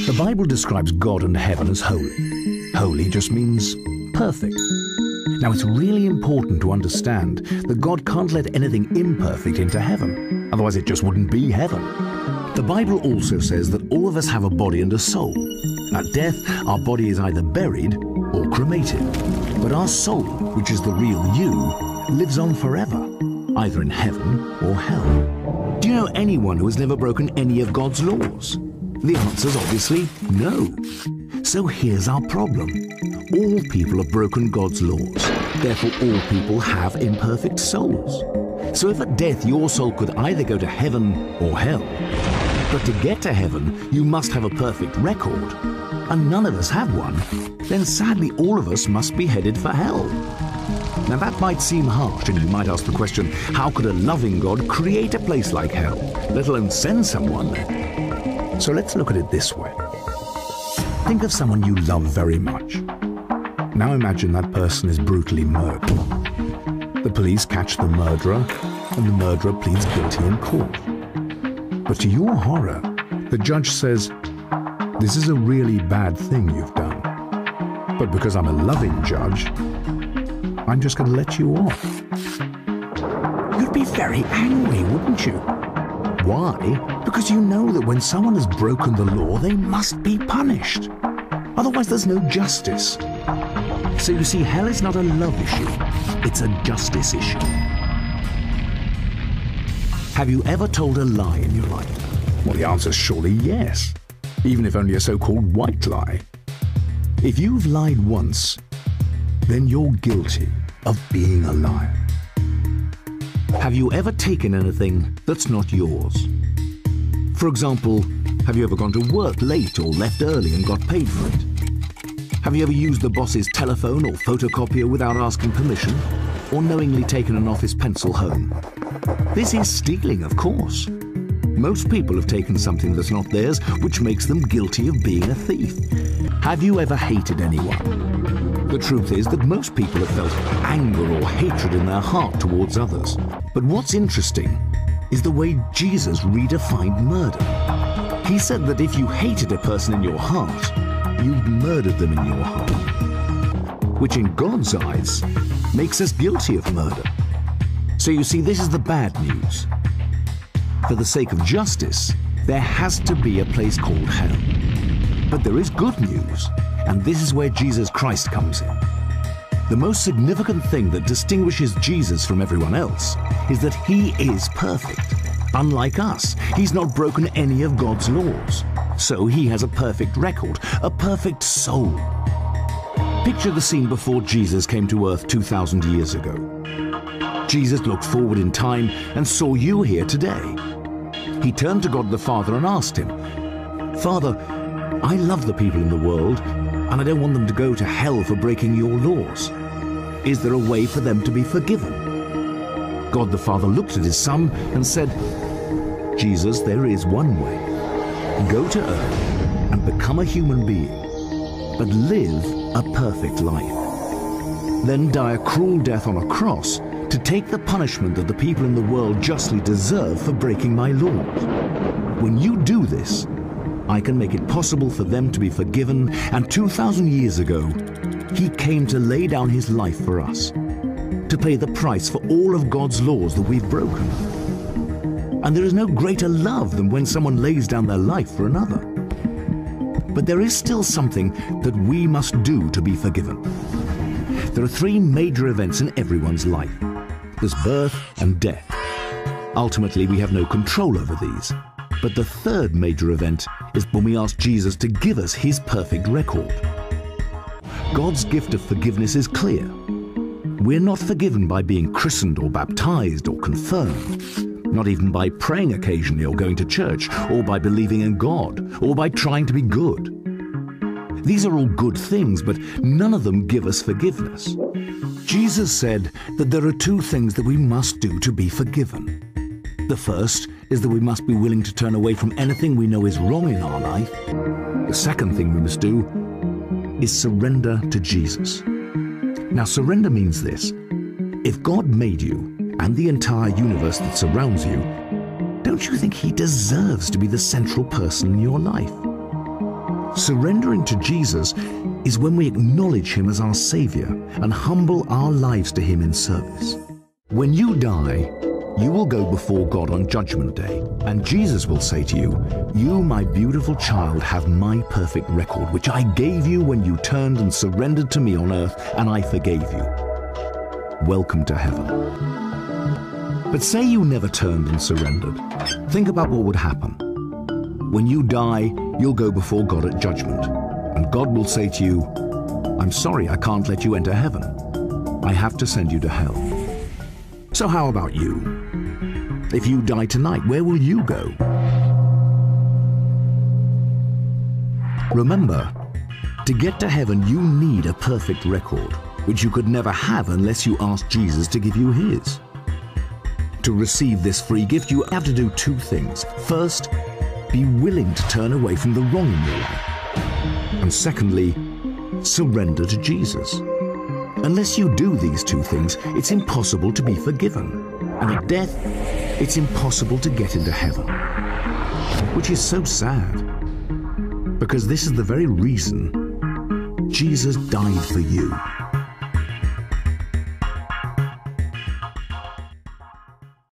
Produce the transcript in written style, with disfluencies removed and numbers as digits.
The Bible describes God and heaven as holy. Holy just means perfect. Now, it's really important to understand that God can't let anything imperfect into heaven. Otherwise, it just wouldn't be heaven. The Bible also says that all of us have a body and a soul. At death, our body is either buried or cremated. But our soul, which is the real you, lives on forever, either in heaven or hell. Do you know anyone who has never broken any of God's laws? The answer is obviously no. So here's our problem. All people have broken God's laws. Therefore, all people have imperfect souls. So if at death your soul could either go to heaven or hell, but to get to heaven, you must have a perfect record, and none of us have one, then sadly all of us must be headed for hell. Now that might seem harsh, and you might ask the question, how could a loving God create a place like hell, let alone send someone there? So let's look at it this way. Think of someone you love very much. Now imagine that person is brutally murdered. The police catch the murderer, and the murderer pleads guilty in court. But to your horror, the judge says, "This is a really bad thing you've done. But because I'm a loving judge, I'm just going to let you off." You'd be very angry, wouldn't you? Why? Because you know that when someone has broken the law, they must be punished. Otherwise, there's no justice. So you see, hell is not a love issue, it's a justice issue. Have you ever told a lie in your life? Well, the answer is surely yes, even if only a so-called white lie. If you've lied once, then you're guilty of being a liar. Have you ever taken anything that's not yours? For example, have you ever gone to work late or left early and got paid for it? Have you ever used the boss's telephone or photocopier without asking permission, or knowingly taken an office pencil home? This is stealing, of course. Most people have taken something that's not theirs, which makes them guilty of being a thief. Have you ever hated anyone? The truth is that most people have felt anger or hatred in their heart towards others. But what's interesting is the way Jesus redefined murder. He said that if you hated a person in your heart, you've murdered them in your heart, which in God's eyes makes us guilty of murder. So you see, this is the bad news. For the sake of justice, there has to be a place called hell. But there is good news, and this is where Jesus Christ comes in. The most significant thing that distinguishes Jesus from everyone else is that he is perfect. Unlike us, he's not broken any of God's laws. So he has a perfect record, a perfect soul. Picture the scene before Jesus came to earth 2,000 years ago. Jesus looked forward in time and saw you here today. He turned to God the Father and asked him, "Father, I love the people in the world, and I don't want them to go to hell for breaking your laws. Is there a way for them to be forgiven?" God the Father looked at his Son and said, "Jesus, there is one way. Go to earth and become a human being, but live a perfect life. Then die a cruel death on a cross to take the punishment that the people in the world justly deserve for breaking my laws. When you do this, I can make it possible for them to be forgiven, and 2,000 years ago, he came to lay down his life for us, to pay the price for all of God's laws that we've broken. And there is no greater love than when someone lays down their life for another. But there is still something that we must do to be forgiven. There are three major events in everyone's life. There's birth and death. Ultimately, we have no control over these. But the third major event is when we ask Jesus to give us his perfect record. God's gift of forgiveness is clear. We're not forgiven by being christened or baptized or confirmed, not even by praying occasionally or going to church, or by believing in God, or by trying to be good. These are all good things, but none of them give us forgiveness. Jesus said that there are two things that we must do to be forgiven. The first is that we must be willing to turn away from anything we know is wrong in our life. The second thing we must do is surrender to Jesus. Now, surrender means this. If God made you and the entire universe that surrounds you, don't you think he deserves to be the central person in your life? Surrendering to Jesus is when we acknowledge him as our Savior and humble our lives to him in service. When you die, you will go before God on Judgment Day, and Jesus will say to you, "You, my beautiful child, have my perfect record, which I gave you when you turned and surrendered to me on earth, and I forgave you. Welcome to heaven." But say you never turned and surrendered. Think about what would happen. When you die, you'll go before God at judgment, and God will say to you, "I'm sorry, I can't let you enter heaven. I have to send you to hell." So how about you? If you die tonight, where will you go? Remember, to get to heaven, you need a perfect record, which you could never have unless you ask Jesus to give you his. To receive this free gift, you have to do two things. First, be willing to turn away from the wrong in your life. And secondly, surrender to Jesus. Unless you do these two things, it's impossible to be forgiven. And at death, it's impossible to get into heaven. Which is so sad, because this is the very reason Jesus died for you.